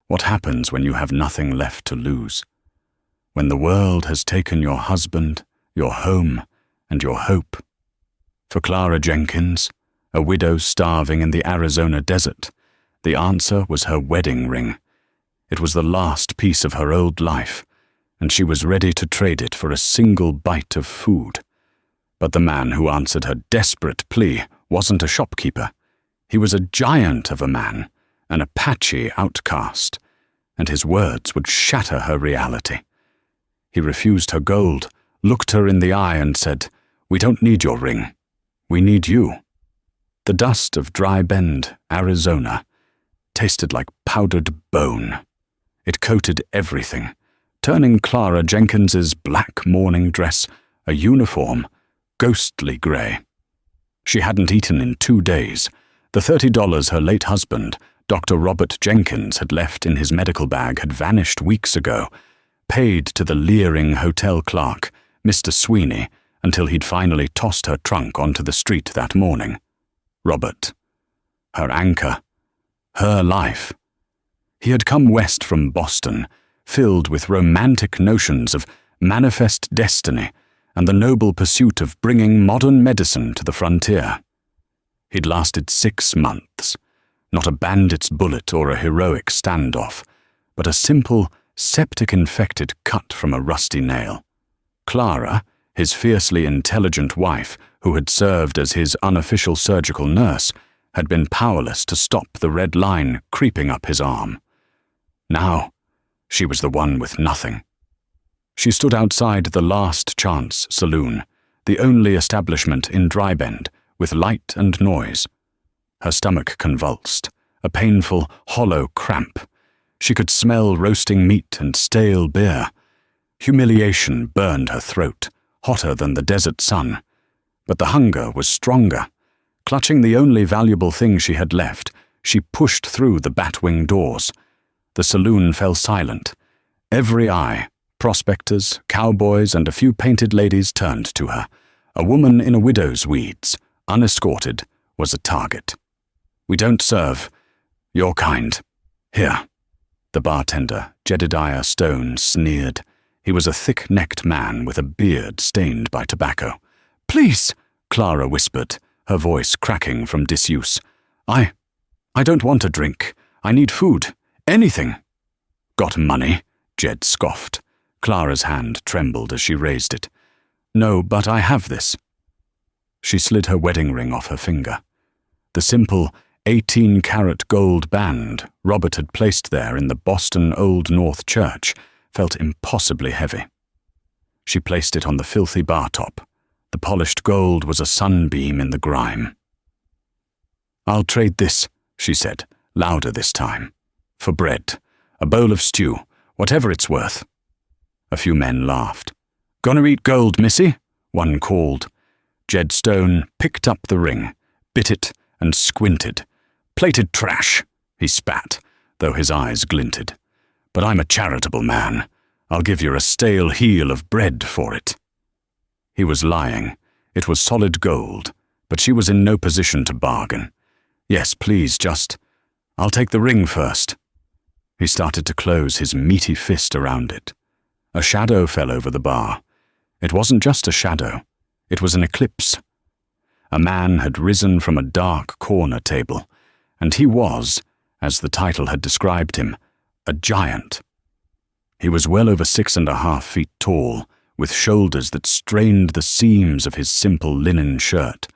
What happens when you have nothing left to lose? When the world has taken your husband, your home, and your hope. For Clara Jenkins, a widow starving in the Arizona desert, the answer was her wedding ring. It was the last piece of her old life, and she was ready to trade it for a single bite of food. But the man who answered her desperate plea wasn't a shopkeeper. He was a giant of a man, an Apache outcast, and his words would shatter her reality. He refused her gold, looked her in the eye and said, "We don't need your ring. We need you." The dust of Dry Bend, Arizona, tasted like powdered bone. It coated everything, turning Clara Jenkins's black mourning dress a uniform, ghostly grey. She hadn't eaten in 2 days. The $30 her late husband, Dr. Robert Jenkins, had left in his medical bag had vanished weeks ago, paid to the leering hotel clerk, Mr. Sweeney, until he'd finally tossed her trunk onto the street that morning. Robert. Her anchor. Her life. He had come west from Boston, filled with romantic notions of manifest destiny and the noble pursuit of bringing modern medicine to the frontier. He'd lasted 6 months, not a bandit's bullet or a heroic standoff, but a simple, septic-infected cut from a rusty nail. Clara, his fiercely intelligent wife, who had served as his unofficial surgical nurse, had been powerless to stop the red line creeping up his arm. Now, she was the one with nothing. She stood outside the Last Chance saloon, the only establishment in Dry Bend, with light and noise. Her stomach convulsed, a painful, hollow cramp. She could smell roasting meat and stale beer. Humiliation burned her throat, hotter than the desert sun. But the hunger was stronger. Clutching the only valuable thing she had left, she pushed through the batwing doors. The saloon fell silent. Every eye, prospectors, cowboys, and a few painted ladies turned to her. A woman in a widow's weeds, unescorted, was a target. "We don't serve your kind. Here." The bartender, Jedediah Stone, sneered. He was a thick-necked man with a beard stained by tobacco. "Please," Clara whispered, her voice cracking from disuse. I don't want a drink. I need food. Anything." "Got money?" Jed scoffed. Clara's hand trembled as she raised it. "No, but I have this." She slid her wedding ring off her finger. The simple 18-carat gold band Robert had placed there in the Boston Old North Church felt impossibly heavy. She placed it on the filthy bar top. The polished gold was a sunbeam in the grime. "I'll trade this," she said, louder this time. "For bread, a bowl of stew, whatever it's worth." A few men laughed. "Gonna eat gold, missy?" one called. Jed Stone picked up the ring, bit it, and squinted. "Plated trash," he spat, though his eyes glinted. "But I'm a charitable man. I'll give you a stale heel of bread for it." He was lying. It was solid gold, but she was in no position to bargain. "Yes, please, I'll take the ring first." He started to close his meaty fist around it. A shadow fell over the bar. It wasn't just a shadow. It was an eclipse. A man had risen from a dark corner table, and he was, as the title had described him, a giant. He was well over 6.5 feet tall, with shoulders that strained the seams of his simple linen shirt.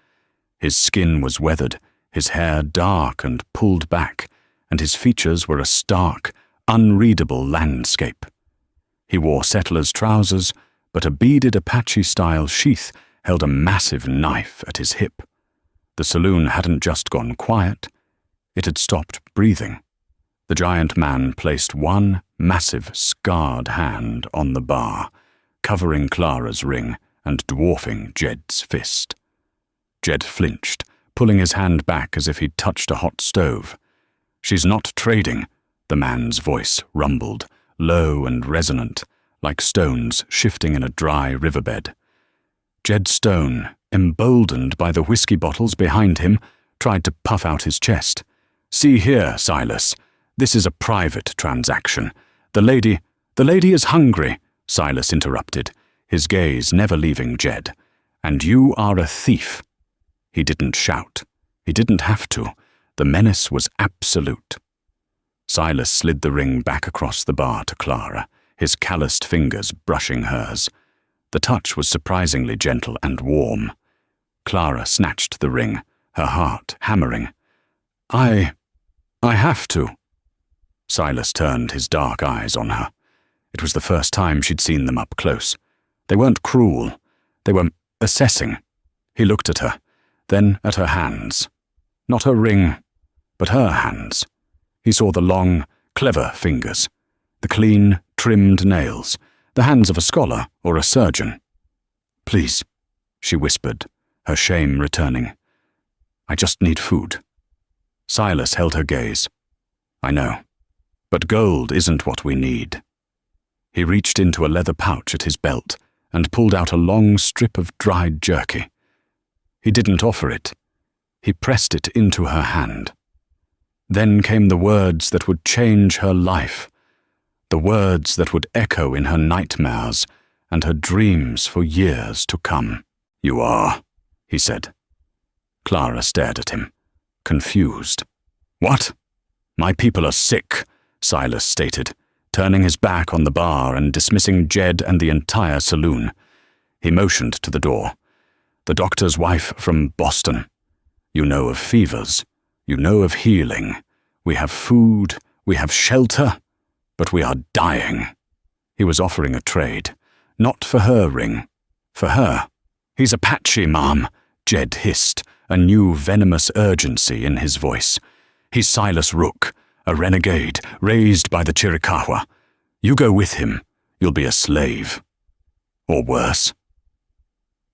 His skin was weathered, his hair dark and pulled back, and his features were a stark, unreadable landscape. He wore settler's trousers, but a beaded Apache-style sheath held a massive knife at his hip. The saloon hadn't just gone quiet, it had stopped breathing. The giant man placed one massive, scarred hand on the bar, covering Clara's ring and dwarfing Jed's fist. Jed flinched, pulling his hand back as if he'd touched a hot stove. "She's not trading," the man's voice rumbled, low and resonant, like stones shifting in a dry riverbed. Jed Stone, emboldened by the whiskey bottles behind him, tried to puff out his chest. "See here, Silas. This is a private transaction. The lady is hungry, Silas interrupted, his gaze never leaving Jed. And you are a thief. He didn't shout. He didn't have to. The menace was absolute. Silas slid the ring back across the bar to Clara, his calloused fingers brushing hers. The touch was surprisingly gentle and warm. Clara snatched the ring, her heart hammering. I have to. Silas turned his dark eyes on her. It was the first time she'd seen them up close. They weren't cruel. They were assessing. He looked at her, then at her hands. Not her ring, but her hands. He saw the long, clever fingers, the clean, trimmed nails, the hands of a scholar or a surgeon. Please, she whispered, her shame returning. I just need food. Silas held her gaze. I know, but gold isn't what we need. He reached into a leather pouch at his belt and pulled out a long strip of dried jerky. He didn't offer it. He pressed it into her hand. Then came the words that would change her life, the words that would echo in her nightmares and her dreams for years to come. You are, he said. Clara stared at him, confused. What? My people are sick, Silas stated, turning his back on the bar and dismissing Jed and the entire saloon. He motioned to the door. The doctor's wife from Boston. You know of fevers. You know of healing. We have food. We have shelter. But we are dying. He was offering a trade. Not for her ring. For her. He's Apache, ma'am, Jed hissed, a new venomous urgency in his voice. He's Silas Rook, a renegade raised by the Chiricahua. You go with him. You'll be a slave. Or worse.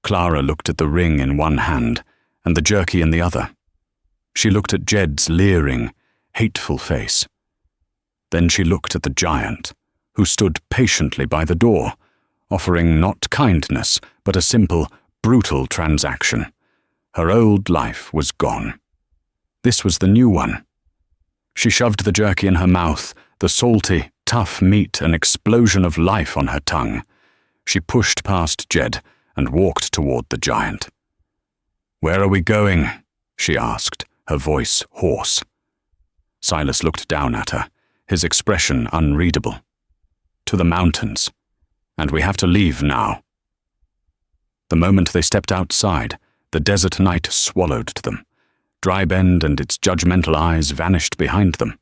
Clara looked at the ring in one hand and the jerky in the other. She looked at Jed's leering, hateful face. Then she looked at the giant, who stood patiently by the door, offering not kindness, but a simple, brutal transaction. Her old life was gone. This was the new one. She shoved the jerky in her mouth, the salty, tough meat an explosion of life on her tongue. She pushed past Jed and walked toward the giant. Where are we going? She asked, her voice hoarse. Silas looked down at her, his expression unreadable. To the mountains, and we have to leave now. The moment they stepped outside, the desert night swallowed them. Dry Bend and its judgmental eyes vanished behind them.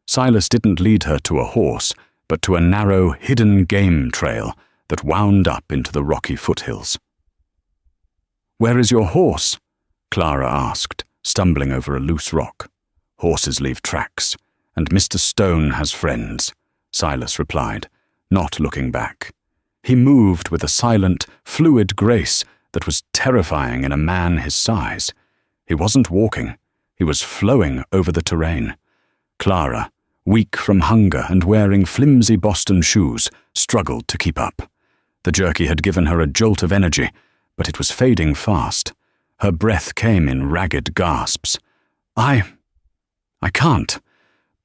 Silas didn't lead her to a horse, but to a narrow, hidden game trail that wound up into the rocky foothills. Where is your horse? Clara asked, stumbling over a loose rock. Horses leave tracks, and Mr. Stone has friends, Silas replied, not looking back. He moved with a silent, fluid grace that was terrifying in a man his size. He wasn't walking. He was flowing over the terrain. Clara, weak from hunger and wearing flimsy Boston shoes, struggled to keep up. The jerky had given her a jolt of energy, but it was fading fast. Her breath came in ragged gasps. I can't.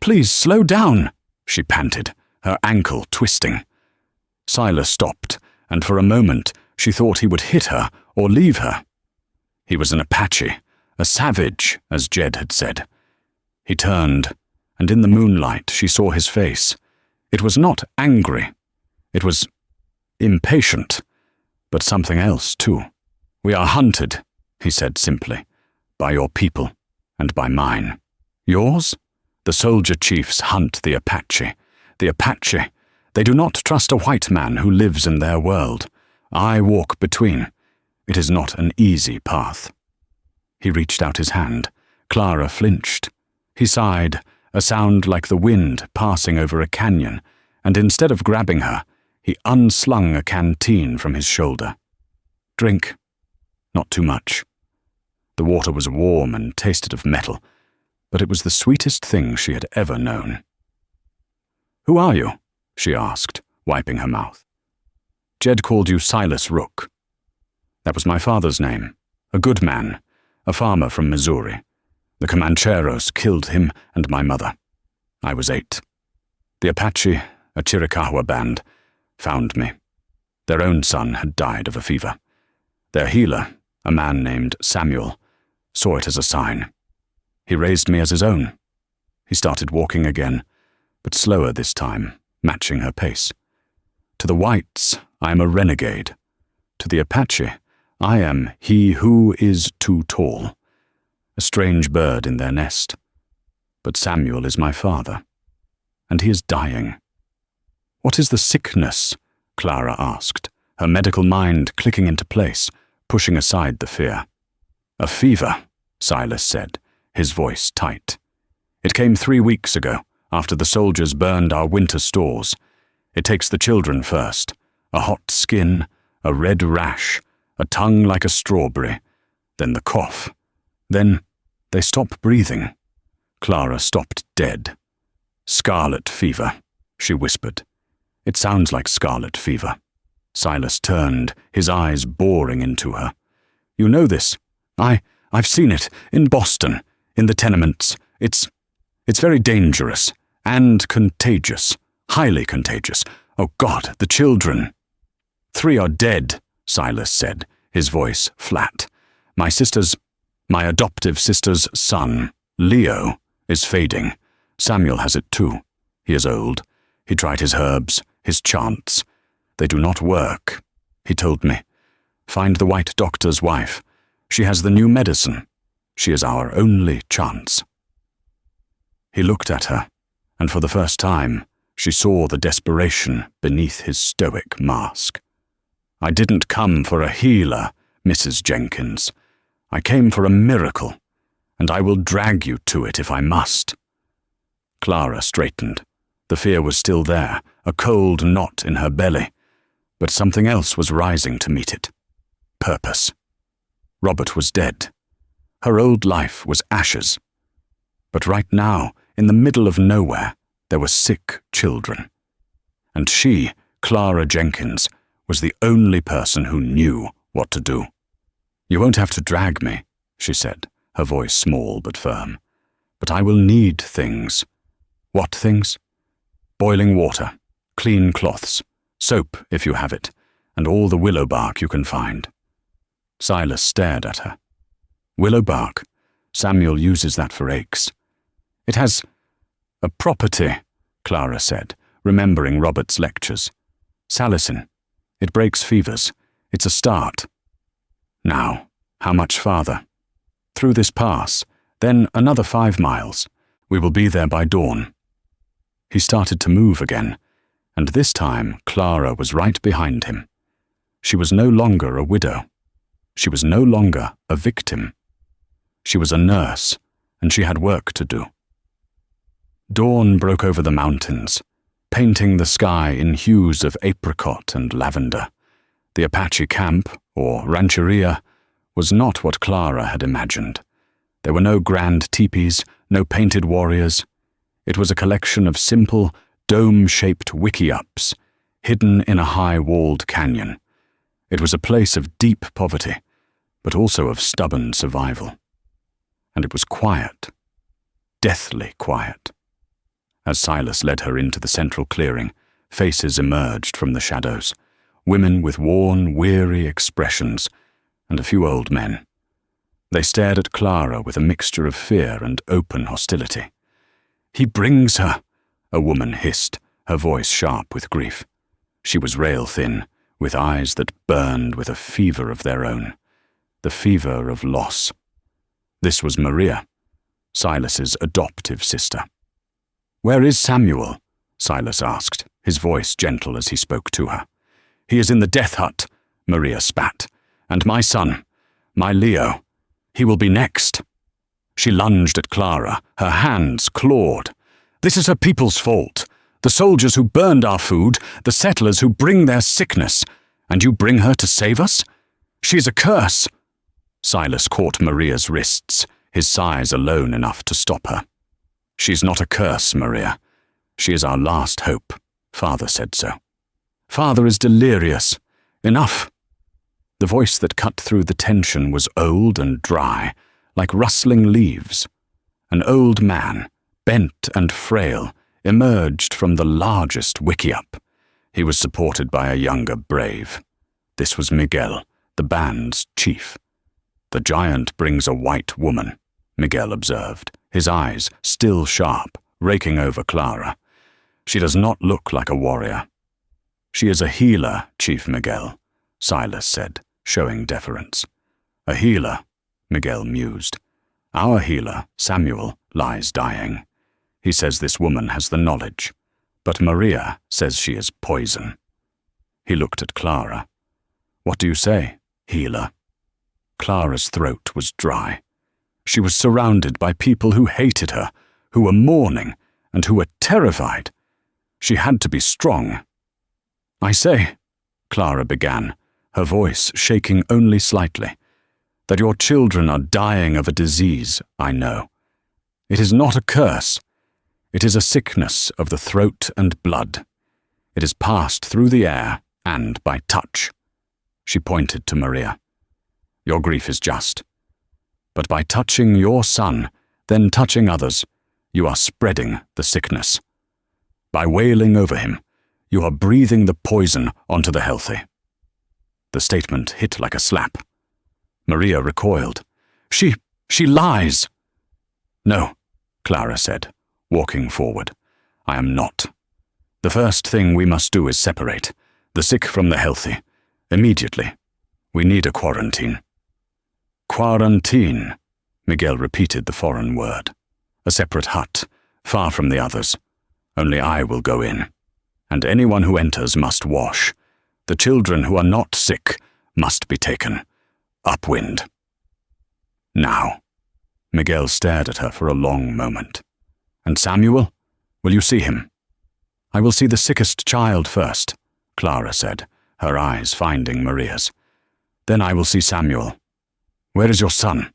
Please slow down, she panted, her ankle twisting. Silas stopped, and for a moment she thought he would hit her or leave her. He was an Apache, a savage, as Jed had said. He turned, and in the moonlight she saw his face. It was not angry. It was impatient, but something else too. We are hunted, he said simply, by your people and by mine. Yours? The soldier chiefs hunt the Apache. The Apache, they do not trust a white man who lives in their world. I walk between. It is not an easy path. He reached out his hand. Clara flinched. He sighed, a sound like the wind passing over a canyon, and instead of grabbing her, he unslung a canteen from his shoulder. Drink. Not too much. The water was warm and tasted of metal, but it was the sweetest thing she had ever known. Who are you? She asked, wiping her mouth. Jed called you Silas Rook. That was my father's name. A good man, a farmer from Missouri. The Comancheros killed him and my mother. I was 8. The Apache, a Chiricahua band, found me. Their own son had died of a fever. Their healer, a man named Samuel, saw it as a sign. He raised me as his own. He started walking again, but slower this time, matching her pace. To the whites, I am a renegade. To the Apache, I am he who is too tall, a strange bird in their nest. But Samuel is my father, and he is dying. What is the sickness? Clara asked, her medical mind clicking into place, pushing aside the fear. A fever, Silas said, his voice tight. It came 3 weeks ago, after the soldiers burned our winter stores. It takes the children first. A hot skin, a red rash, a tongue like a strawberry, then the cough. Then they stop breathing. Clara stopped dead. Scarlet fever, she whispered. It sounds like scarlet fever. Silas turned, his eyes boring into her. You know this. I've seen it, in Boston, in the tenements. It's very dangerous, and contagious, highly contagious. Oh God, the children. 3 are dead, Silas said, his voice flat. My adoptive sister's son, Leo, is fading. Samuel has it too. He is old. He tried his herbs, his chants. They do not work, he told me. Find the white doctor's wife. She has the new medicine. She is our only chance. He looked at her, and for the first time, she saw the desperation beneath his stoic mask. I didn't come for a healer, Mrs. Jenkins. I came for a miracle, and I will drag you to it if I must. Clara straightened. The fear was still there, a cold knot in her belly, but something else was rising to meet it. Purpose. Robert was dead. Her old life was ashes. But right now, in the middle of nowhere, there were sick children. And she, Clara Jenkins, was the only person who knew what to do. You won't have to drag me, she said, her voice small but firm. But I will need things. What things? Boiling water, clean cloths, soap if you have it, and all the willow bark you can find. Silas stared at her. Willow bark. Samuel uses that for aches. It has a property, Clara said, remembering Robert's lectures. Salicin. It breaks fevers. It's a start. Now, how much farther? Through this pass, then another 5 miles. We will be there by dawn. He started to move again, and this time Clara was right behind him. She was no longer a widow. She was no longer a victim. She was a nurse, and she had work to do. Dawn broke over the mountains, painting the sky in hues of apricot and lavender. The Apache camp, or rancheria, was not what Clara had imagined. There were no grand teepees, no painted warriors. It was a collection of simple, dome-shaped wickiups, hidden in a high-walled canyon. It was a place of deep poverty, but also of stubborn survival. And it was quiet, deathly quiet. As Silas led her into the central clearing, faces emerged from the shadows, women with worn, weary expressions, and a few old men. They stared at Clara with a mixture of fear and open hostility. "He brings her," a woman hissed, her voice sharp with grief. She was rail-thin, with eyes that burned with a fever of their own, the fever of loss. This was Maria, Silas's adoptive sister. "Where is Samuel?" Silas asked, his voice gentle as he spoke to her. "He is in the death hut," Maria spat. "And my son, my Leo, he will be next." She lunged at Clara, her hands clawed. "This is her people's fault. The soldiers who burned our food, the settlers who bring their sickness, and you bring her to save us? She is a curse." Silas caught Maria's wrists, his sighs alone enough to stop her. "She's not a curse, Maria. She is our last hope. Father said so." "Father is delirious. Enough." The voice that cut through the tension was old and dry, like rustling leaves. An old man, bent and frail, emerged from the largest wickiup. He was supported by a younger brave. This was Miguel, the band's chief. "The giant brings a white woman," Miguel observed, his eyes still sharp, raking over Clara. "She does not look like a warrior." "She is a healer, Chief Miguel," Silas said, showing deference. "A healer," Miguel mused. "Our healer, Samuel, lies dying. He says this woman has the knowledge, but Maria says she is poison." He looked at Clara. "What do you say, healer?" Clara's throat was dry. She was surrounded by people who hated her, who were mourning, and who were terrified. She had to be strong. "I say," Clara began, her voice shaking only slightly, "that your children are dying of a disease, I know. It is not a curse. It is a sickness of the throat and blood. It is passed through the air and by touch." She pointed to Maria. "Your grief is just. But by touching your son, then touching others, you are spreading the sickness. By wailing over him, you are breathing the poison onto the healthy." The statement hit like a slap. Maria recoiled. She lies." "No," Clara said, walking forward. "I am not. The first thing we must do is separate the sick from the healthy. Immediately. We need a quarantine." "Quarantine," Miguel repeated the foreign word. "A separate hut, far from the others. Only I will go in. And anyone who enters must wash. The children who are not sick must be taken. Upwind." "Now." Miguel stared at her for a long moment. "And Samuel? Will you see him?" "I will see the sickest child first," Clara said, her eyes finding Maria's. "Then I will see Samuel. Where is your son?"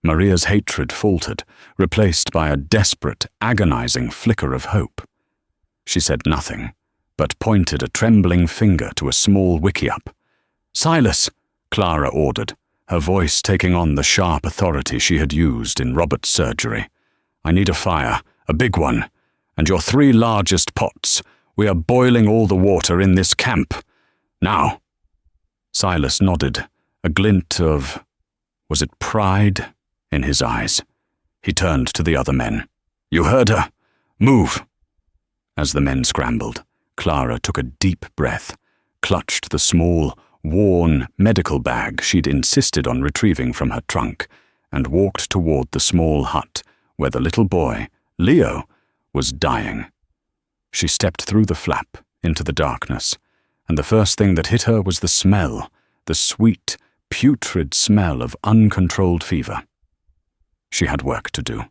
Maria's hatred faltered, replaced by a desperate, agonizing flicker of hope. She said nothing, but pointed a trembling finger to a small wickiup. "Silas," Clara ordered, her voice taking on the sharp authority she had used in Robert's surgery. "I need a fire, a big one, and your 3 largest pots. We are boiling all the water in this camp. Now." Silas nodded, a glint of, was it pride, in his eyes. He turned to the other men. "You heard her. Move." As the men scrambled, Clara took a deep breath, clutched the small, worn medical bag she'd insisted on retrieving from her trunk, and walked toward the small hut where the little boy, Leo, was dying. She stepped through the flap into the darkness, and the first thing that hit her was the smell, the sweet, putrid smell of uncontrolled fever. She had work to do.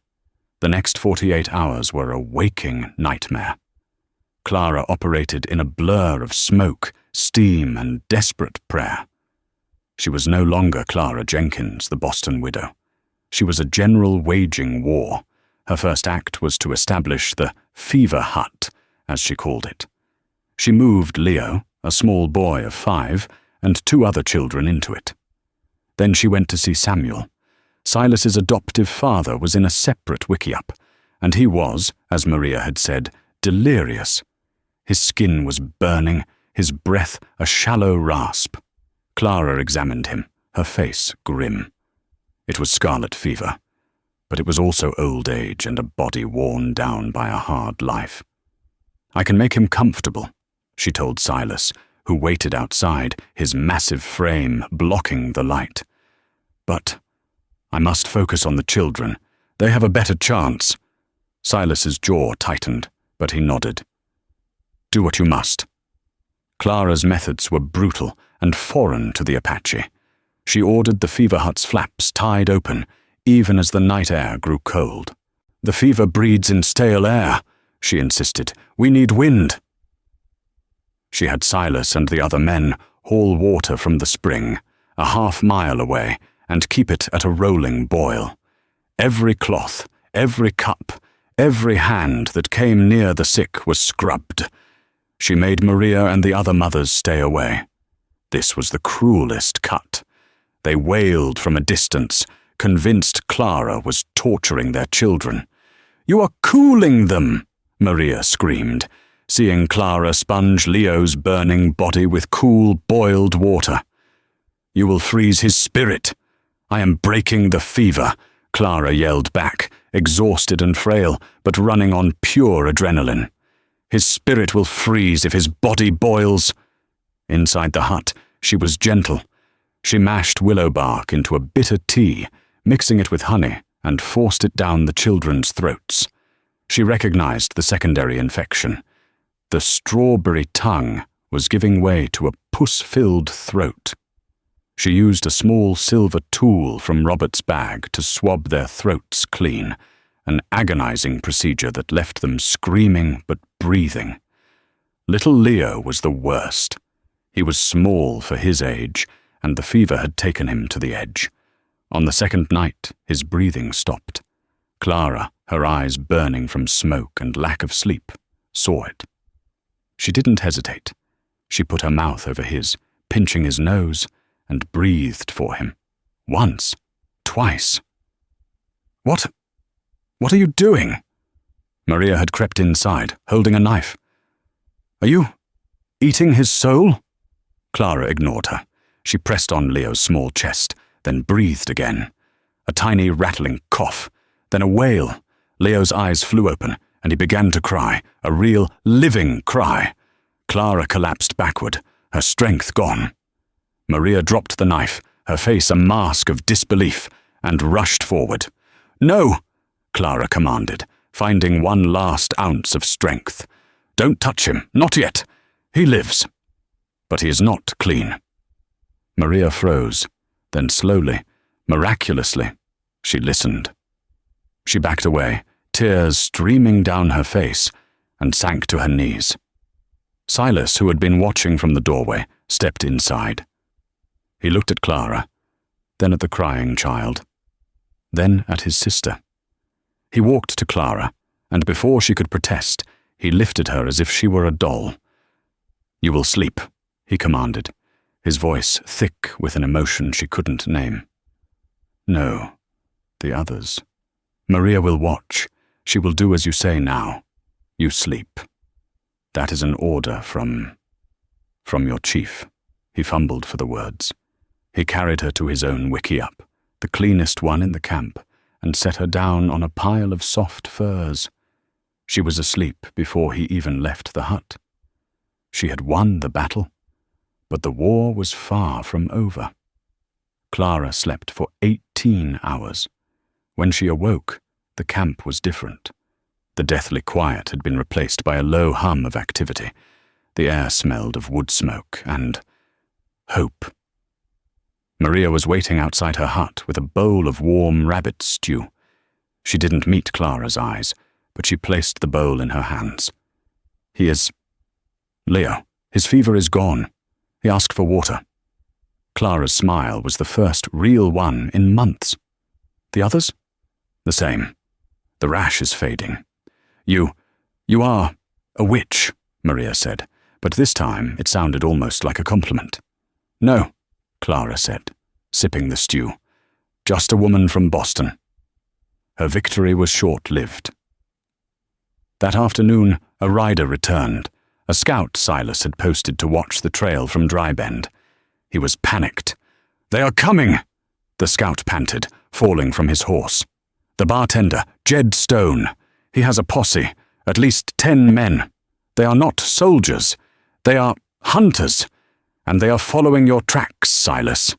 The next 48 hours were a waking nightmare. Clara operated in a blur of smoke, steam, and desperate prayer. She was no longer Clara Jenkins, the Boston widow. She was a general waging war. Her first act was to establish the fever hut, as she called it. She moved Leo, a small boy of 5, and 2 other children into it. Then she went to see Samuel. Silas's adoptive father was in a separate wickiup, and he was, as Maria had said, delirious. His skin was burning, his breath a shallow rasp. Clara examined him, her face grim. It was scarlet fever, but it was also old age and a body worn down by a hard life. "I can make him comfortable," she told Silas, who waited outside, his massive frame blocking the light. "But I must focus on the children. They have a better chance." Silas's jaw tightened, but he nodded. "Do what you must." Clara's methods were brutal and foreign to the Apache. She ordered the fever hut's flaps tied open, even as the night air grew cold. "The fever breeds in stale air," she insisted. "We need wind." She had Silas and the other men haul water from the spring, a half-mile away, and keep it at a rolling boil. Every cloth, every cup, every hand that came near the sick was scrubbed. She made Maria and the other mothers stay away. This was the cruelest cut. They wailed from a distance, convinced Clara was torturing their children. You are cooling them, Maria screamed, seeing Clara sponge Leo's burning body with cool, boiled water. You will freeze his spirit. I am breaking the fever, Clara yelled back, exhausted and frail, but running on pure adrenaline. His spirit will freeze if his body boils. Inside the hut, she was gentle. She mashed willow bark into a bitter tea, mixing it with honey, and forced it down the children's throats. She recognized the secondary infection. The strawberry tongue was giving way to a pus-filled throat. She used a small silver tool from Robert's bag to swab their throats clean, an agonizing procedure that left them screaming but breathing. Little Leo was the worst. He was small for his age, and the fever had taken him to the edge. On the second night, his breathing stopped. Clara, her eyes burning from smoke and lack of sleep, saw it. She didn't hesitate. She put her mouth over his, pinching his nose, and breathed for him. Once, twice. What are you doing? Maria had crept inside, holding a knife. Are you eating his soul? Clara ignored her. She pressed on Leo's small chest, then breathed again. A tiny rattling cough, then a wail. Leo's eyes flew open, and he began to cry, a real, living cry. Clara collapsed backward, her strength gone. Maria dropped the knife, her face a mask of disbelief, and rushed forward. No, Clara commanded, finding one last ounce of strength. Don't touch him, not yet. He lives. But he is not clean. Maria froze, then slowly, miraculously, she listened. She backed away, tears streaming down her face, and sank to her knees. Silas, who had been watching from the doorway, stepped inside. He looked at Clara, then at the crying child, then at his sister. He walked to Clara, and before she could protest, he lifted her as if she were a doll. You will sleep, he commanded, his voice thick with an emotion she couldn't name. No, the others. Maria will watch. She will do as you say now. You sleep. That is an order from your chief. He fumbled for the words. He carried her to his own wickiup, the cleanest one in the camp, and set her down on a pile of soft furs. She was asleep before he even left the hut. She had won the battle, but the war was far from over. Clara slept for 18 hours. When she awoke, the camp was different. The deathly quiet had been replaced by a low hum of activity. The air smelled of wood smoke and hope. Maria was waiting outside her hut with a bowl of warm rabbit stew. She didn't meet Clara's eyes, but she placed the bowl in her hands. Leo, his fever is gone. He asked for water. Clara's smile was the first real one in months. The others? The same. The rash is fading. You are a witch, Maria said, but this time it sounded almost like a compliment. No, Clara said, sipping the stew. Just a woman from Boston. Her victory was short-lived. That afternoon, a rider returned. A scout Silas had posted to watch the trail from Dry Bend. He was panicked. They are coming, the scout panted, falling from his horse. The bartender, Jed Stone. He has a posse, at least 10 men. They are not soldiers. They are hunters, and they are following your tracks, Silas.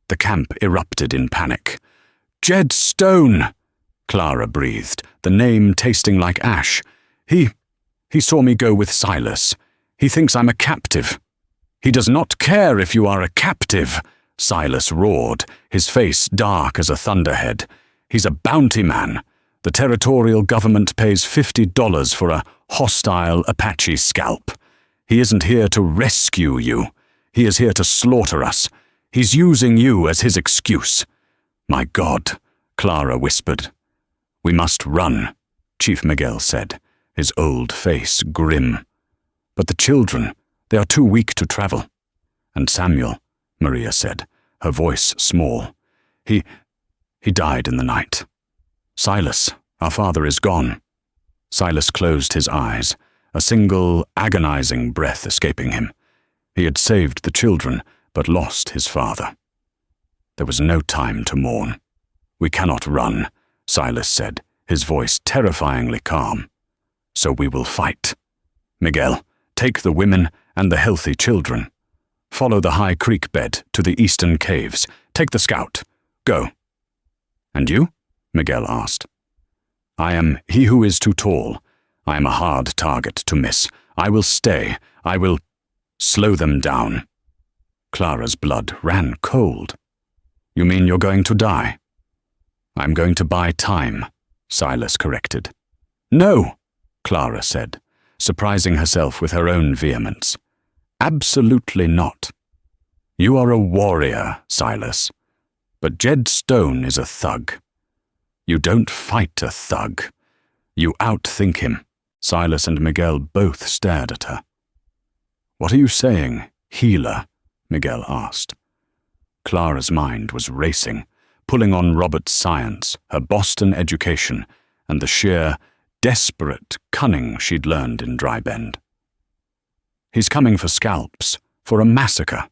The camp erupted in panic. Jed Stone, Clara breathed, the name tasting like ash. He saw me go with Silas. He thinks I'm a captive. He does not care if you are a captive, Silas roared, his face dark as a thunderhead. He's a bounty man. The territorial government pays $50 for a hostile Apache scalp. He isn't here to rescue you. He is here to slaughter us. He's using you as his excuse. My God, Clara whispered. We must run, Chief Miguel said, his old face grim. But the children, they are too weak to travel. And Samuel, Maria said, her voice small. He died in the night. Silas, Our father is gone. Silas closed his eyes, a single agonizing breath escaping him. He had saved the children, but lost his father. There was no time to mourn. We cannot run, Silas said, his voice terrifyingly calm. So we will fight. Miguel, take the women and the healthy children. Follow the high creek bed to the eastern caves. Take the scout. Go. And you? Miguel asked. I am he who is too tall. I am a hard target to miss. I will stay. I will slow them down. Clara's blood ran cold. You mean you're going to die? I'm going to buy time, Silas corrected. No, Clara said, surprising herself with her own vehemence. Absolutely not. You are a warrior, Silas, but Jed Stone is a thug. You don't fight a thug. You outthink him. Silas and Miguel both stared at her. What are you saying, healer? Miguel asked. Clara's mind was racing, pulling on Robert's science, her Boston education, and the sheer, desperate cunning she'd learned in Dry Bend. He's coming for scalps, for a massacre.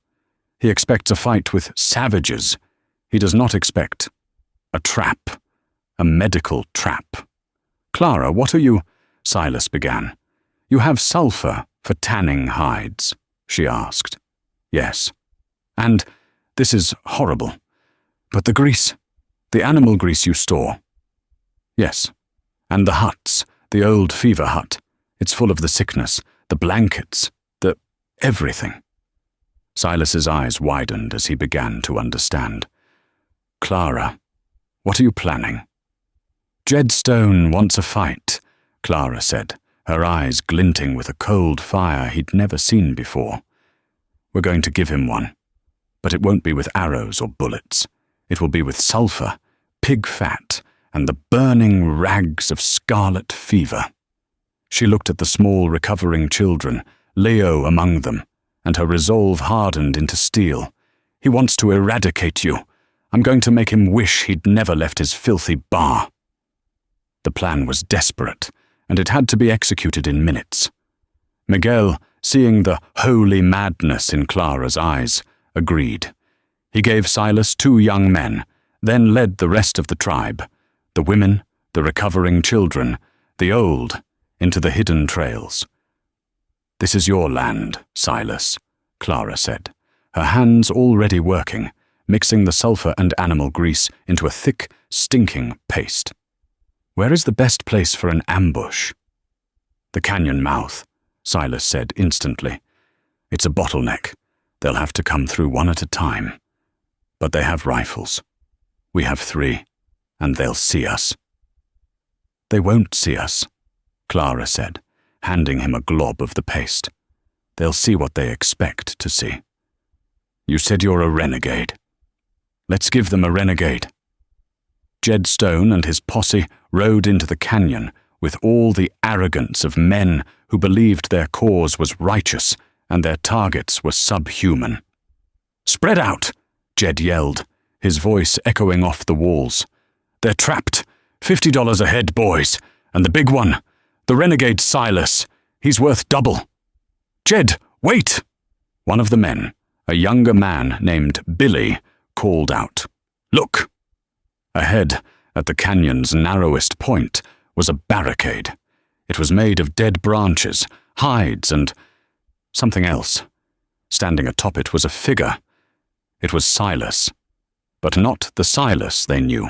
He expects a fight with savages. He does not expect a trap, a medical trap. Clara, what are you? Silas began. You have sulfur for tanning hides, she asked. Yes. And this is horrible. But the grease, the animal grease you store. Yes. And the huts, the old fever hut. It's full of the sickness, the blankets, the everything. Silas's eyes widened as he began to understand. Clara, what are you planning? Jed Stone wants a fight, Clara said, her eyes glinting with a cold fire he'd never seen before. We're going to give him one. But it won't be with arrows or bullets. It will be with sulfur, pig fat, and the burning rags of scarlet fever. She looked at the small recovering children, Leo among them, and her resolve hardened into steel. He wants to eradicate you. I'm going to make him wish he'd never left his filthy bar. The plan was desperate, and it had to be executed in minutes. Miguel, seeing the holy madness in Clara's eyes, agreed. He gave Silas 2 young men, then led the rest of the tribe, the women, the recovering children, the old, into the hidden trails. This is your land, Silas, Clara said, her hands already working, mixing the sulfur and animal grease into a thick, stinking paste. Where is the best place for an ambush? The canyon mouth, Silas said instantly. It's a bottleneck. They'll have to come through one at a time. But they have rifles. We have 3, and they'll see us. They won't see us, Clara said, handing him a glob of the paste. They'll see what they expect to see. You said you're a renegade. Let's give them a renegade. Jed Stone and his posse rode into the canyon with all the arrogance of men who believed their cause was righteous and their targets were subhuman. Spread out, Jed yelled, his voice echoing off the walls. They're trapped. $50 a head, boys. And the big one, the renegade Silas. He's worth double. Jed, wait! One of the men, a younger man named Billy, called out. Look! Ahead, at the canyon's narrowest point, was a barricade. It was made of dead branches, hides, and something else. Standing atop it was a figure. It was Silas. But not the Silas they knew.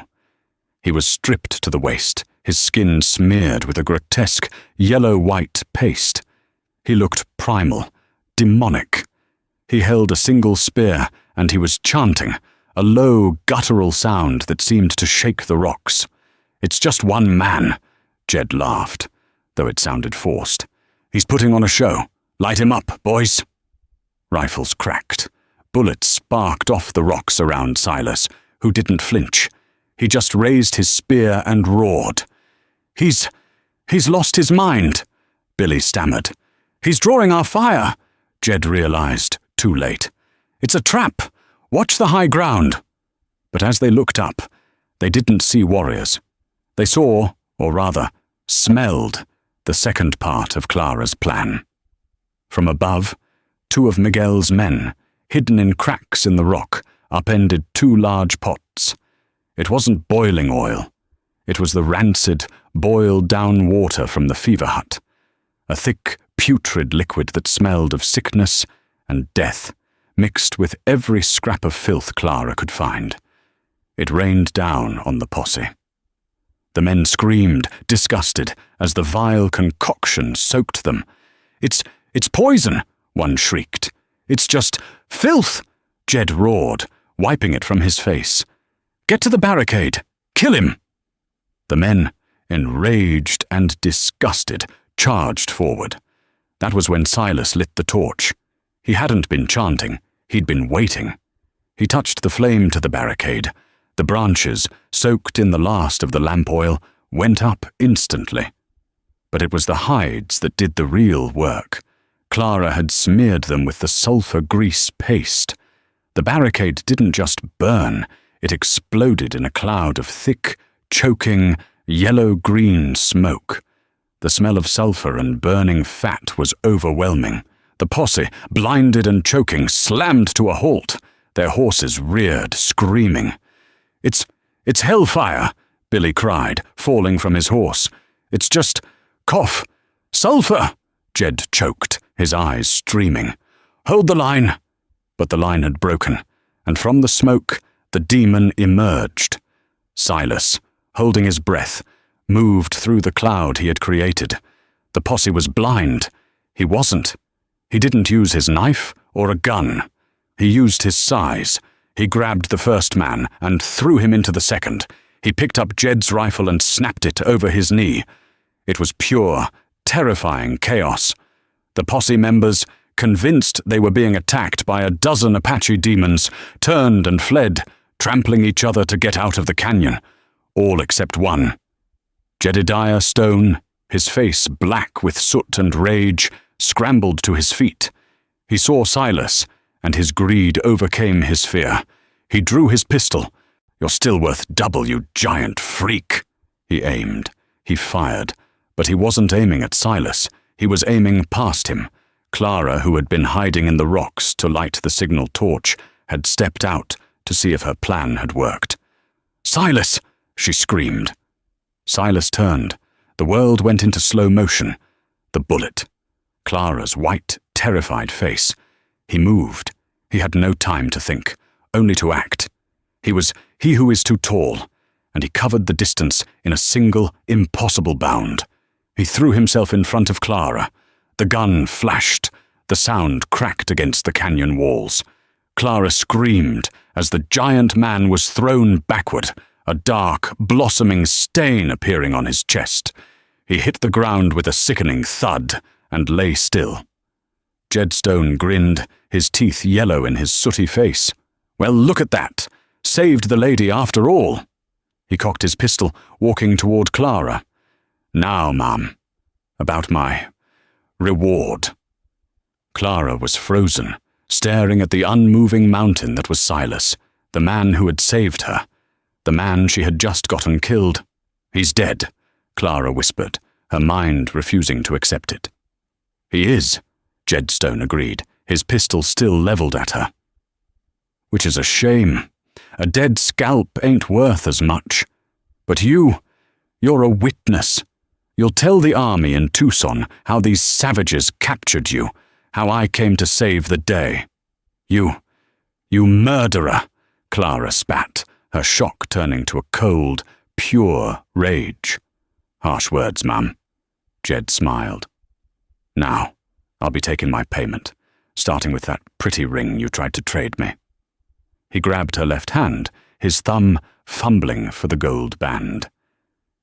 He was stripped to the waist, his skin smeared with a grotesque yellow-white paste. He looked primal, demonic. He held a single spear, and he was chanting, a low, guttural sound that seemed to shake the rocks. It's just one man, Jed laughed, though it sounded forced. He's putting on a show. Light him up, boys. Rifles cracked. Bullets sparked off the rocks around Silas, who didn't flinch. He just raised his spear and roared. He's lost his mind, Billy stammered. He's drawing our fire, Jed realized, too late. It's a trap. Watch the high ground. But as they looked up, they didn't see warriors. They saw or rather, smelled the second part of Clara's plan. From above, two of Miguel's men, hidden in cracks in the rock, upended two large pots. It wasn't boiling oil. It was the rancid, boiled-down water from the fever hut, a thick, putrid liquid that smelled of sickness and death, mixed with every scrap of filth Clara could find. It rained down on the posse. The men screamed, disgusted, as the vile concoction soaked them. It's poison," one shrieked. "It's just filth," Jed roared, wiping it from his face. "Get to the barricade! Kill him!" The men, enraged and disgusted, charged forward. That was when Silas lit the torch. He hadn't been chanting, he'd been waiting. He touched the flame to the barricade. The branches, soaked in the last of the lamp oil, went up instantly. But it was the hides that did the real work. Clara had smeared them with the sulfur grease paste. The barricade didn't just burn, it exploded in a cloud of thick, choking, yellow-green smoke. The smell of sulfur and burning fat was overwhelming. The posse, blinded and choking, slammed to a halt. Their horses reared, screaming. It's hellfire," Billy cried, falling from his horse. "It's just cough. Sulfur," Jed choked, his eyes streaming. "Hold the line." But the line had broken, and from the smoke, the demon emerged. Silas, holding his breath, moved through the cloud he had created. The posse was blind. He wasn't. He didn't use his knife or a gun. He used his size. He grabbed the first man and threw him into the second. He picked up Jed's rifle and snapped it over his knee. It was pure, terrifying chaos. The posse members, convinced they were being attacked by a dozen Apache demons, turned and fled, trampling each other to get out of the canyon. All except one. Jedediah Stone, his face black with soot and rage, scrambled to his feet. He saw Silas, and his greed overcame his fear. He drew his pistol. "You're still worth double, you giant freak." He aimed. He fired. But he wasn't aiming at Silas. He was aiming past him. Clara, who had been hiding in the rocks to light the signal torch, had stepped out to see if her plan had worked. "Silas!" she screamed. Silas turned. The world went into slow motion. The bullet. Clara's white, terrified face. He moved. He had no time to think, only to act. He was he who is too tall, and he covered the distance in a single, impossible bound. He threw himself in front of Clara. The gun flashed. The sound cracked against the canyon walls. Clara screamed as the giant man was thrown backward, a dark, blossoming stain appearing on his chest. He hit the ground with a sickening thud and lay still. Jed Stone grinned, his teeth yellow in his sooty face. "Well, look at that! Saved the lady after all!" He cocked his pistol, walking toward Clara. "Now, ma'am, about my reward." Clara was frozen, staring at the unmoving mountain that was Silas, the man who had saved her, the man she had just gotten killed. "He's dead," Clara whispered, her mind refusing to accept it. "He is," Jed Stone agreed, his pistol still leveled at her. "Which is a shame. A dead scalp ain't worth as much. But you're a witness. You'll tell the army in Tucson how these savages captured you, how I came to save the day. You murderer," Clara spat, her shock turning to a cold, pure rage. "Harsh words, ma'am." Jed smiled. "Now, I'll be taking my payment, starting with that pretty ring you tried to trade me." He grabbed her left hand, his thumb fumbling for the gold band.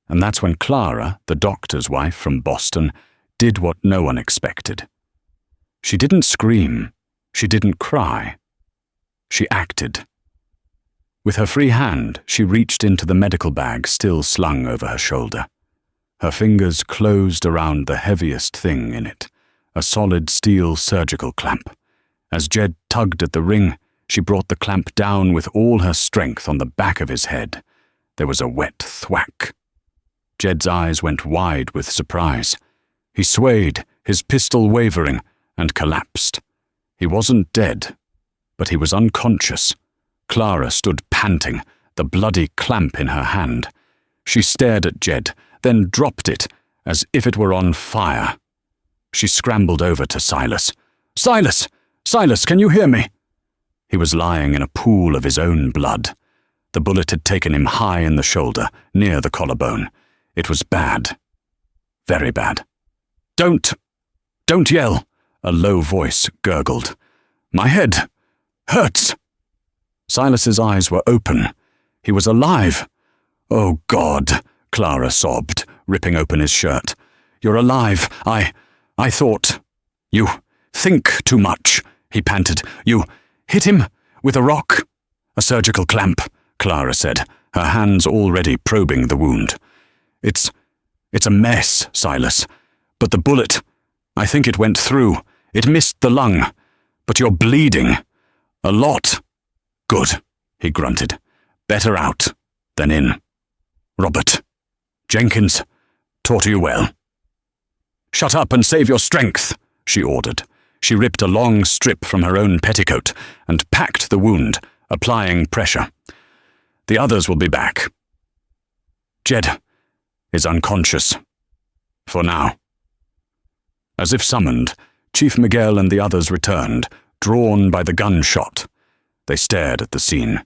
And that's when Clara, the doctor's wife from Boston, did what no one expected. She didn't scream. She didn't cry. She acted. With her free hand, she reached into the medical bag still slung over her shoulder. Her fingers closed around the heaviest thing in it, a solid steel surgical clamp. As Jed tugged at the ring, she brought the clamp down with all her strength on the back of his head. There was a wet thwack. Jed's eyes went wide with surprise. He swayed, his pistol wavering, and collapsed. He wasn't dead, but he was unconscious. Clara stood panting, the bloody clamp in her hand. She stared at Jed, then dropped it, as if it were on fire. She scrambled over to Silas. "Silas! Silas, can you hear me?" He was lying in a pool of his own blood. The bullet had taken him high in the shoulder, near the collarbone. It was bad. Very bad. Don't yell," a low voice gurgled. "My head hurts." Silas's eyes were open. He was alive. "Oh, God," Clara sobbed, ripping open his shirt. "You're alive. I thought—" "You think too much," he panted. "You hit him with a rock?" "A surgical clamp," Clara said, her hands already probing the wound. It's a mess, Silas. But the bullet, I think it went through. It missed the lung. But you're bleeding. A lot." "Good," he grunted. "Better out than in. Robert, Jenkins, taught you well." "Shut up and save your strength," she ordered. She ripped a long strip from her own petticoat and packed the wound, applying pressure. "The others will be back. Jed is unconscious. For now." As if summoned, Chief Miguel and the others returned, drawn by the gunshot. They stared at the scene.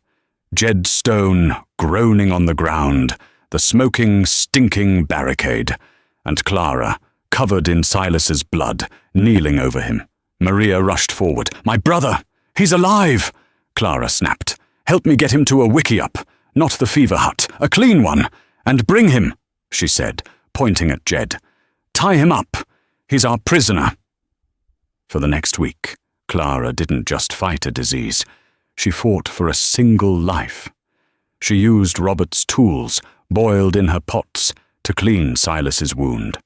Jed Stone groaning on the ground, the smoking, stinking barricade, and Clara, covered in Silas's blood, kneeling over him. Maria rushed forward. "My brother! He's alive!" Clara snapped. "Help me get him to a wickiup, not the fever hut, a clean one, and bring him," she said, pointing at Jed. "Tie him up. He's our prisoner." For the next week, Clara didn't just fight a disease. She fought for a single life. She used Robert's tools, boiled in her pots, to clean Silas's wound.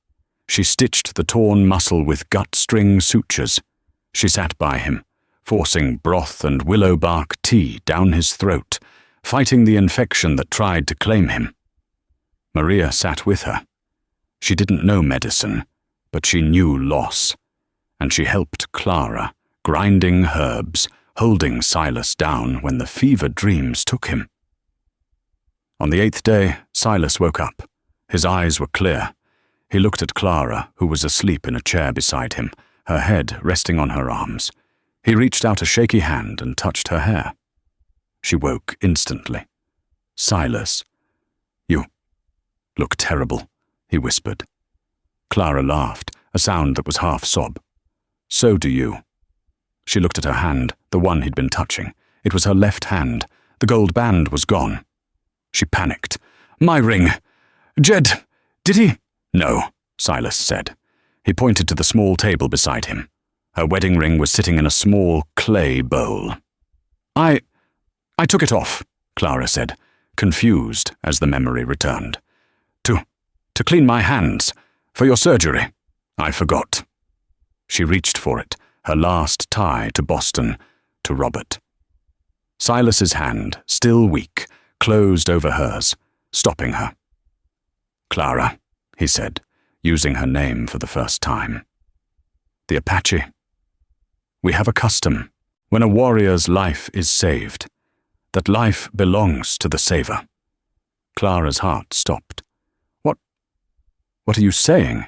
She stitched the torn muscle with gut-string sutures. She sat by him, forcing broth and willow bark tea down his throat, fighting the infection that tried to claim him. Maria sat with her. She didn't know medicine, but she knew loss, and she helped Clara, grinding herbs, holding Silas down when the fever dreams took him. On the 8th day, Silas woke up. His eyes were clear. He looked at Clara, who was asleep in a chair beside him, her head resting on her arms. He reached out a shaky hand and touched her hair. She woke instantly. "Silas, you look terrible," he whispered. Clara laughed, a sound that was half sob. "So do you." She looked at her hand, the one he'd been touching. It was her left hand. The gold band was gone. She panicked. "My ring! Jed, did he—" "No," Silas said. He pointed to the small table beside him. Her wedding ring was sitting in a small clay bowl. I took it off," Clara said, confused as the memory returned. To clean my hands, for your surgery. I forgot." She reached for it, her last tie to Boston, to Robert. Silas's hand, still weak, closed over hers, stopping her. "Clara," he said, using her name for the first time. "The Apache. We have a custom, when a warrior's life is saved, that life belongs to the saver." Clara's heart stopped. What are you saying?"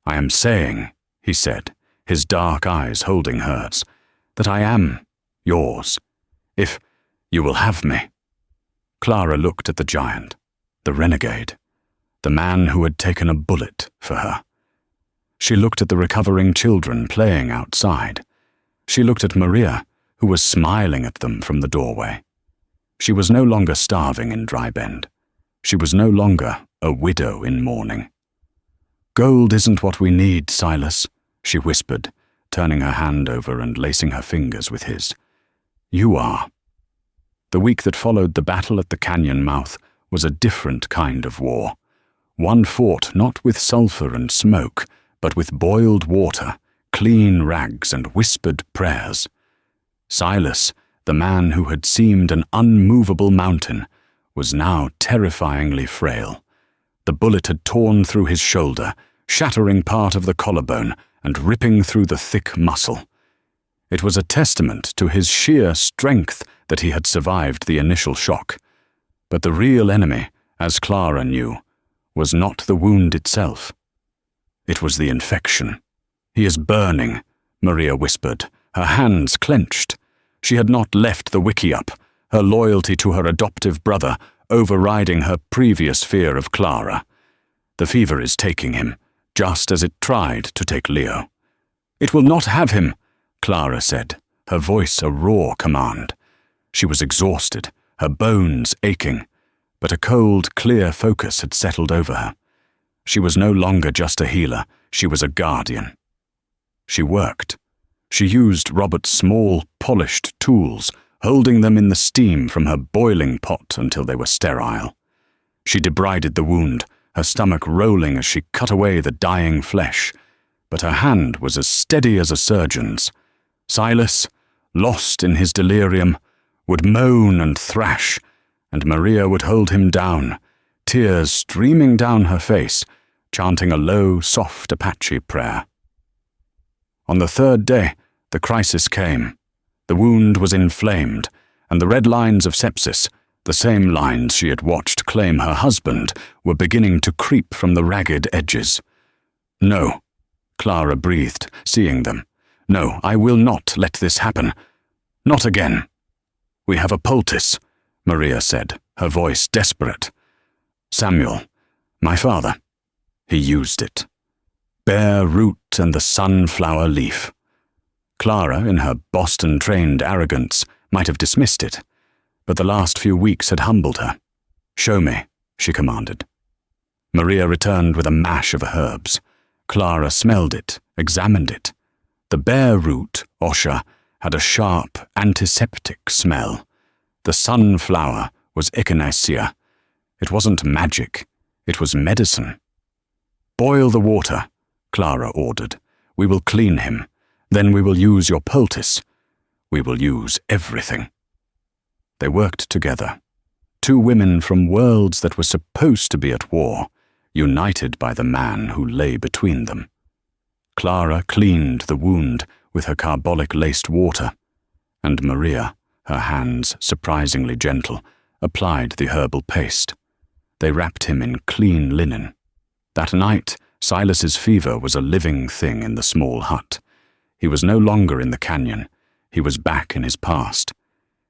"I am saying," he said, his dark eyes holding hers, "that I am yours, if you will have me." Clara looked at the giant, the renegade, the man who had taken a bullet for her. She looked at the recovering children playing outside. She looked at Maria, who was smiling at them from the doorway. She was no longer starving in Dry Bend. She was no longer a widow in mourning. "Gold isn't what we need, Silas," she whispered, turning her hand over and lacing her fingers with his. "You are." The week that followed the battle at the canyon mouth was a different kind of war. One fought not with sulfur and smoke, but with boiled water, clean rags, and whispered prayers. Silas, the man who had seemed an unmovable mountain, was now terrifyingly frail. The bullet had torn through his shoulder, shattering part of the collarbone and ripping through the thick muscle. It was a testament to his sheer strength that he had survived the initial shock. But the real enemy, as Clara knew, was not the wound itself. It was the infection. "He is burning," Maria whispered, her hands clenched. She had not left the wiki up, her loyalty to her adoptive brother overriding her previous fear of Clara. "The fever is taking him, just as it tried to take Leo." "It will not have him," Clara said, her voice a raw command. She was exhausted, her bones aching, but a cold, clear focus had settled over her. She was no longer just a healer, she was a guardian. She worked. She used Robert's small, polished tools, holding them in the steam from her boiling pot until they were sterile. She debrided the wound, her stomach rolling as she cut away the dying flesh, but her hand was as steady as a surgeon's. Silas, lost in his delirium, would moan and thrash, and Maria would hold him down, tears streaming down her face, chanting a low, soft Apache prayer. On the third day, the crisis came. The wound was inflamed, and the red lines of sepsis, the same lines she had watched claim her husband, were beginning to creep from the ragged edges. "No," Clara breathed, seeing them. "No, I will not let this happen. Not again." "We have a poultice," Maria said, her voice desperate. "Samuel, my father, he used it. Bare root and the sunflower leaf." Clara, in her Boston-trained arrogance, might have dismissed it, but the last few weeks had humbled her. "Show me," she commanded. Maria returned with a mash of herbs. Clara smelled it, examined it. The bare root, osha, had a sharp, antiseptic smell. The sunflower was echinacea. It wasn't magic, it was medicine. "Boil the water," Clara ordered. "We will clean him. Then we will use your poultice. We will use everything." They worked together. Two women from worlds that were supposed to be at war, united by the man who lay between them. Clara cleaned the wound with her carbolic-laced water, and Maria, her hands surprisingly gentle, applied the herbal paste. They wrapped him in clean linen. That night, Silas's fever was a living thing in the small hut. He was no longer in the canyon. He was back in his past.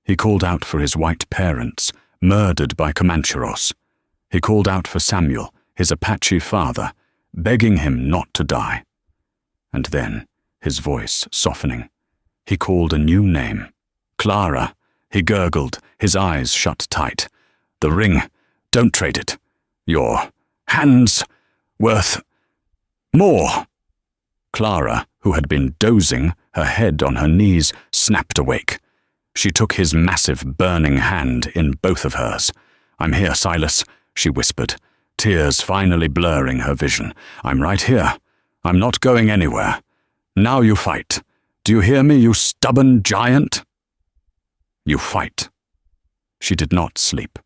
He called out for his white parents, murdered by Comancheros. He called out for Samuel, his Apache father, begging him not to die. And then, his voice softening, he called a new name. "Clara," he gurgled, his eyes shut tight. "The ring, don't trade it. Your hand's worth more." Clara, who had been dozing, her head on her knees, snapped awake. She took his massive, burning hand in both of hers. "I'm here, Silas," she whispered, tears finally blurring her vision. "I'm right here. I'm not going anywhere. Now you fight. Do you hear me, you stubborn giant? You fight." She did not sleep.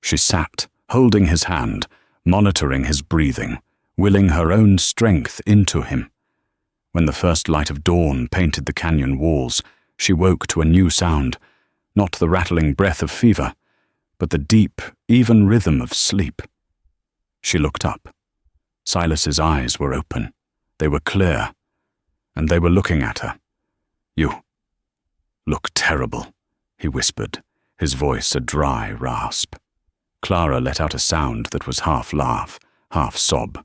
She sat, holding his hand, monitoring his breathing, willing her own strength into him. When the first light of dawn painted the canyon walls, she woke to a new sound, not the rattling breath of fever, but the deep, even rhythm of sleep. She looked up. Silas's eyes were open. They were clear, and they were looking at her. "You look terrible," he whispered, his voice a dry rasp. Clara let out a sound that was half laugh, half sob.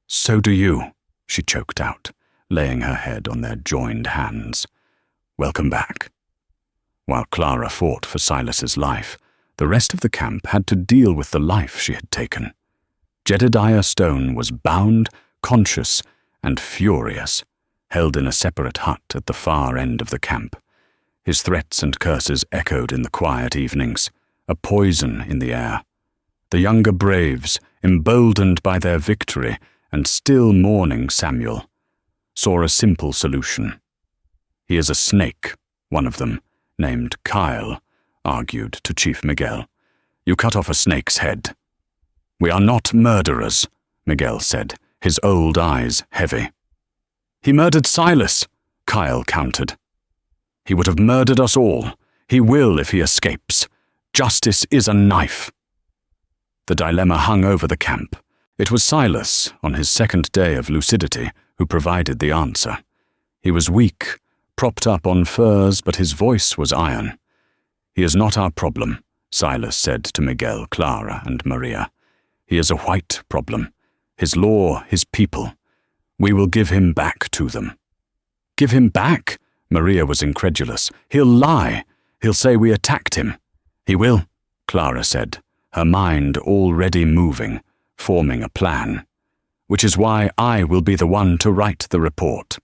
"So do you," she choked out, laying her head on their joined hands. "Welcome back." While Clara fought for Silas's life, the rest of the camp had to deal with the life she had taken. Jedediah Stone was bound, conscious, and furious, held in a separate hut at the far end of the camp. His threats and curses echoed in the quiet evenings, a poison in the air. The younger braves, emboldened by their victory and still mourning Samuel, saw a simple solution. "He is a snake," one of them, named Kyle, argued to Chief Miguel. "You cut off a snake's head." We are not murderers, Miguel said, his old eyes heavy. He murdered Silas, Kyle countered. He would have murdered us all. He will if he escapes. Justice is a knife. The dilemma hung over the camp. It was Silas, on his second day of lucidity, who provided the answer. He was weak, propped up on furs, but his voice was iron. He is not our problem, Silas said to Miguel, Clara, and Maria. He is a white problem. His law, his people. We will give him back to them. Give him back? Maria was incredulous. He'll lie. He'll say we attacked him. He will, Clara said, her mind already moving, forming a plan. Which is why I will be the one to write the report.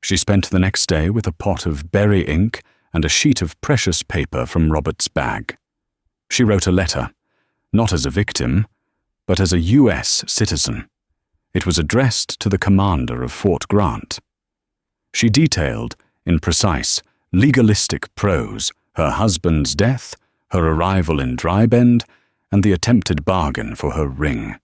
She spent the next day with a pot of berry ink and a sheet of precious paper from Robert's bag. She wrote a letter, not as a victim, but as a U.S. citizen. It was addressed to the commander of Fort Grant. She detailed, in precise, legalistic prose, her husband's death, her arrival in Dry Bend, and the attempted bargain for her ring.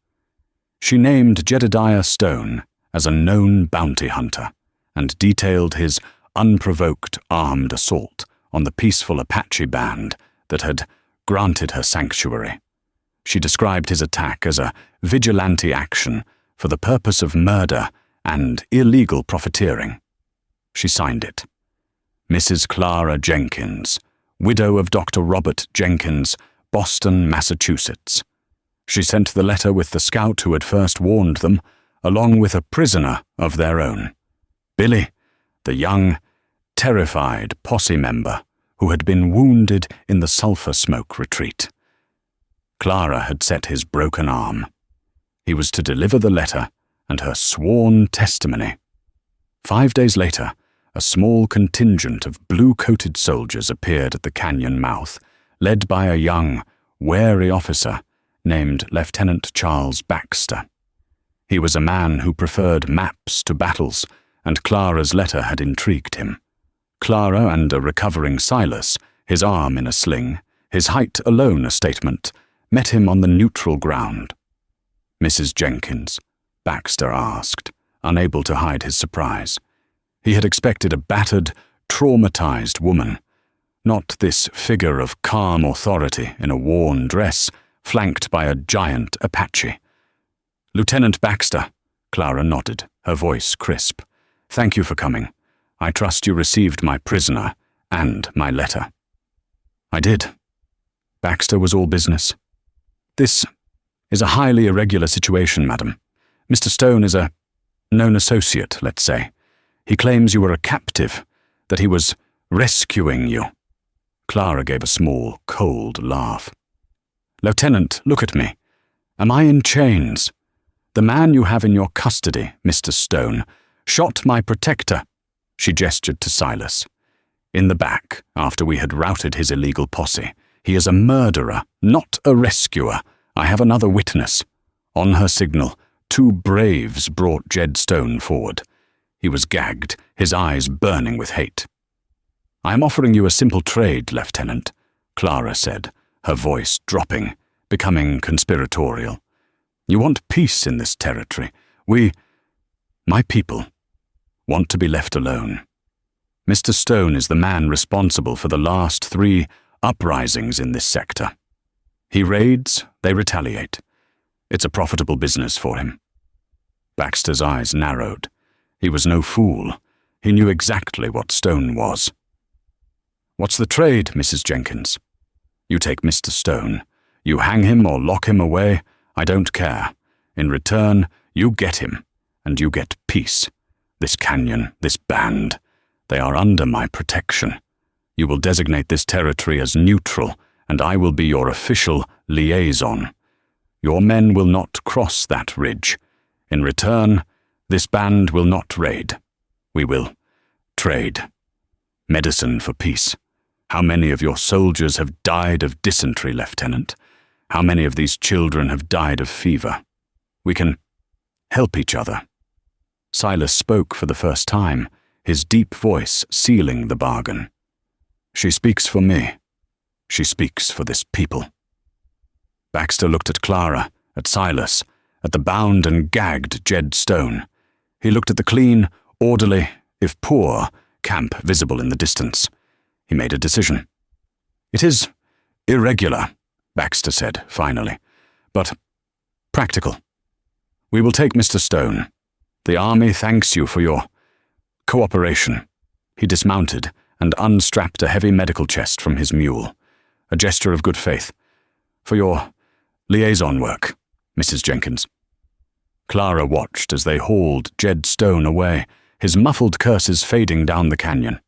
She named Jedediah Stone as a known bounty hunter, and detailed his unprovoked armed assault on the peaceful Apache band that had granted her sanctuary. She described his attack as a vigilante action for the purpose of murder and illegal profiteering. She signed it. Mrs. Clara Jenkins, widow of Dr. Robert Jenkins, Boston, Massachusetts. She sent the letter with the scout who had first warned them, along with a prisoner of their own. Billy, the young, terrified posse member who had been wounded in the sulfur smoke retreat. Clara had set his broken arm. He was to deliver the letter and her sworn testimony. 5 days later, a small contingent of blue-coated soldiers appeared at the canyon mouth, led by a young, wary officer named Lieutenant Charles Baxter. He was a man who preferred maps to battles, and Clara's letter had intrigued him. Clara and a recovering Silas, his arm in a sling, his height alone a statement, met him on the neutral ground. Mrs. Jenkins, Baxter asked, unable to hide his surprise. He had expected a battered, traumatized woman, not this figure of calm authority in a worn dress, flanked by a giant Apache. Lieutenant Baxter, Clara nodded, her voice crisp. Thank you for coming. I trust you received my prisoner and my letter. I did. Baxter was all business. This is a highly irregular situation, madam. Mr. Stone is a known associate, let's say. He claims you were a captive, that he was rescuing you. Clara gave a small, cold laugh. Lieutenant, look at me. Am I in chains? The man you have in your custody, Mr. Stone, shot my protector. She gestured to Silas. In the back, after we had routed his illegal posse. He is a murderer, not a rescuer. I have another witness. On her signal, 2 braves brought Jed Stone forward. He was gagged, his eyes burning with hate. I am offering you a simple trade, Lieutenant, Clara said, her voice dropping, becoming conspiratorial. You want peace in this territory. My people, want to be left alone. Mr. Stone is the man responsible for the last 3 uprisings in this sector. He raids, they retaliate. It's a profitable business for him. Baxter's eyes narrowed. He was no fool. He knew exactly what Stone was. What's the trade, Mrs. Jenkins? You take Mr. Stone. You hang him or lock him away. I don't care. In return, you get him, and you get peace. This canyon, this band, they are under my protection. You will designate this territory as neutral, and I will be your official liaison. Your men will not cross that ridge. In return, this band will not raid. We will trade. Medicine for peace. How many of your soldiers have died of dysentery, Lieutenant? How many of these children have died of fever? We can help each other. Silas spoke for the first time, his deep voice sealing the bargain. She speaks for me. She speaks for this people. Baxter looked at Clara, at Silas, at the bound and gagged Jed Stone. He looked at the clean, orderly, if poor, camp visible in the distance. He made a decision. "It is irregular," Baxter said, finally, "but practical. We will take Mr. Stone. The army thanks you for your cooperation." He dismounted and unstrapped a heavy medical chest from his mule, a gesture of good faith. "For your liaison work, Mrs. Jenkins." Clara watched as they hauled Jed Stone away, his muffled curses fading down the canyon.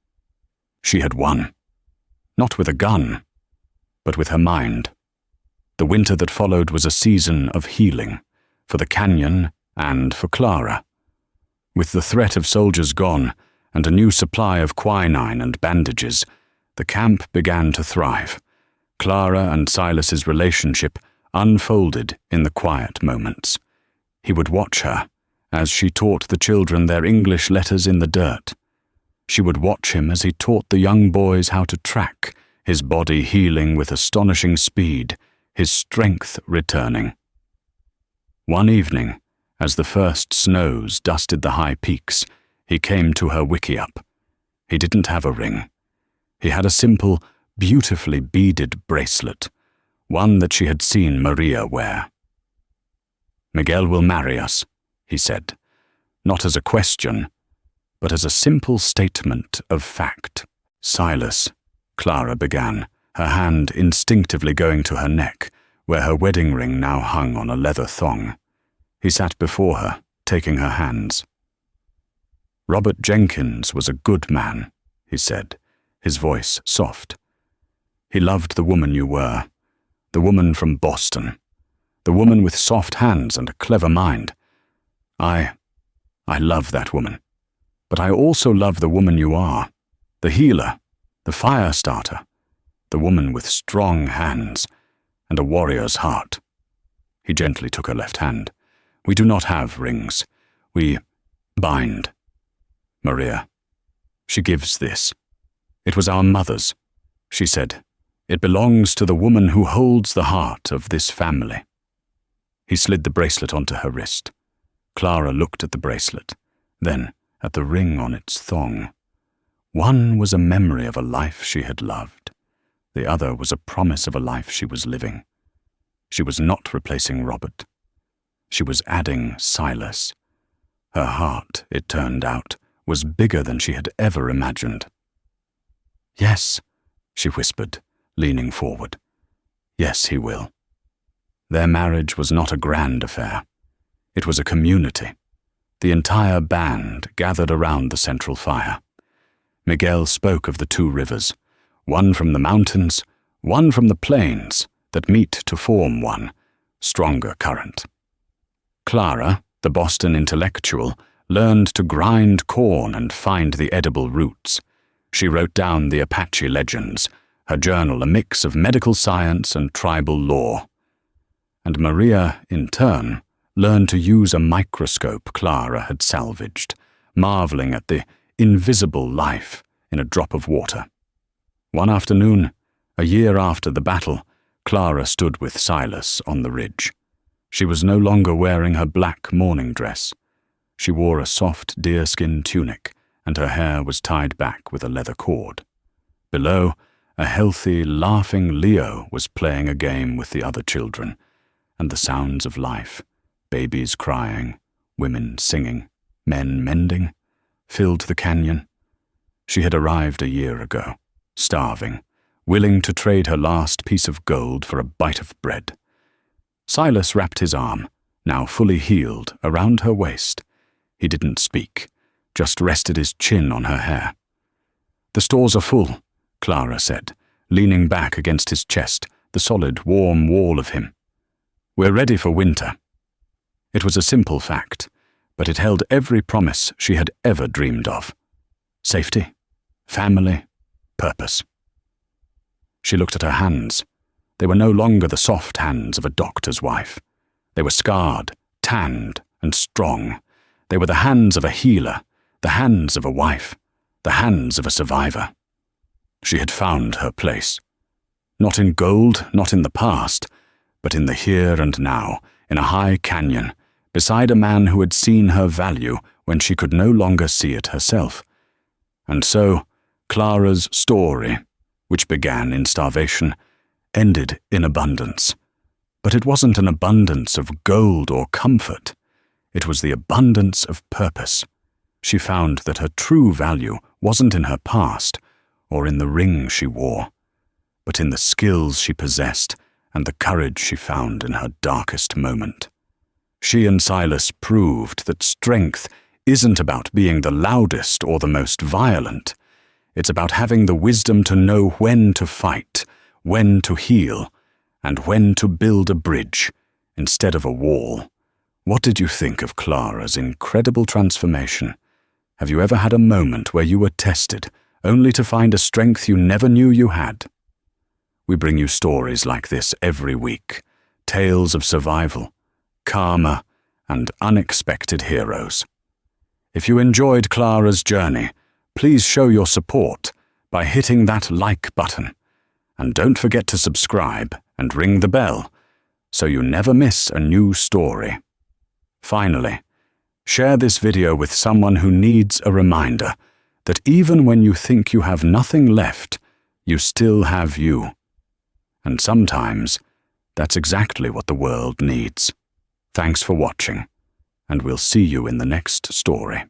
She had won. Not with a gun, but with her mind. The winter that followed was a season of healing, for the canyon and for Clara. With the threat of soldiers gone, and a new supply of quinine and bandages, the camp began to thrive. Clara and Silas's relationship unfolded in the quiet moments. He would watch her as she taught the children their English letters in the dirt. She would watch him as he taught the young boys how to track, his body healing with astonishing speed, his strength returning. One evening, as the first snows dusted the high peaks, he came to her wickiup. He didn't have a ring. He had a simple, beautifully beaded bracelet, one that she had seen Maria wear. "Miguel will marry us," he said, not as a question, but as a simple statement of fact. "Silas," Clara began, her hand instinctively going to her neck, where her wedding ring now hung on a leather thong. He sat before her, taking her hands. "Robert Jenkins was a good man," he said, his voice soft. "He loved the woman you were, the woman from Boston, the woman with soft hands and a clever mind. I love that woman, but I also love the woman you are, the healer, the fire starter, the woman with strong hands and a warrior's heart." He gently took her left hand. "We do not have rings. We bind. Maria, she gives this. It was our mother's," she said. "It belongs to the woman who holds the heart of this family." He slid the bracelet onto her wrist. Clara looked at the bracelet, then at the ring on its thong. One was a memory of a life she had loved. The other was a promise of a life she was living. She was not replacing Robert. She was adding Silas. Her heart, it turned out, was bigger than she had ever imagined. "Yes," she whispered, leaning forward. "Yes, he will." Their marriage was not a grand affair. It was a community. The entire band gathered around the central fire. Miguel spoke of the two rivers, one from the mountains, one from the plains, that meet to form one, stronger current. Clara, the Boston intellectual, learned to grind corn and find the edible roots. She wrote down the Apache legends, her journal a mix of medical science and tribal lore. And Maria, in turn, learned to use a microscope Clara had salvaged, marveling at the invisible life in a drop of water. One afternoon, a year after the battle, Clara stood with Silas on the ridge. She was no longer wearing her black mourning dress. She wore a soft deerskin tunic, and her hair was tied back with a leather cord. Below, a healthy, laughing Leo was playing a game with the other children, and the sounds of life, babies crying, women singing, men mending, filled the canyon. She had arrived a year ago, starving, willing to trade her last piece of gold for a bite of bread. Silas wrapped his arm, now fully healed, around her waist. He didn't speak, just rested his chin on her hair. "The stores are full," Clara said, leaning back against his chest, the solid, warm wall of him. "We're ready for winter." It was a simple fact, but it held every promise she had ever dreamed of. Safety, family, purpose. She looked at her hands. They were no longer the soft hands of a doctor's wife. They were scarred, tanned, and strong. They were the hands of a healer, the hands of a wife, the hands of a survivor. She had found her place. Not in gold, not in the past, but in the here and now, in a high canyon, beside a man who had seen her value when she could no longer see it herself. And so, Clara's story, which began in starvation, ended in abundance. But it wasn't an abundance of gold or comfort. It was the abundance of purpose. She found that her true value wasn't in her past or in the ring she wore, but in the skills she possessed and the courage she found in her darkest moment. She and Silas proved that strength isn't about being the loudest or the most violent. It's about having the wisdom to know when to fight, when to heal, and when to build a bridge instead of a wall. What did you think of Clara's incredible transformation? Have you ever had a moment where you were tested, only to find a strength you never knew you had? We bring you stories like this every week, tales of survival, karma, and unexpected heroes. If you enjoyed Clara's journey, please show your support by hitting that like button. And don't forget to subscribe and ring the bell so you never miss a new story. Finally, share this video with someone who needs a reminder that even when you think you have nothing left, you still have you. And sometimes, that's exactly what the world needs. Thanks for watching, and we'll see you in the next story.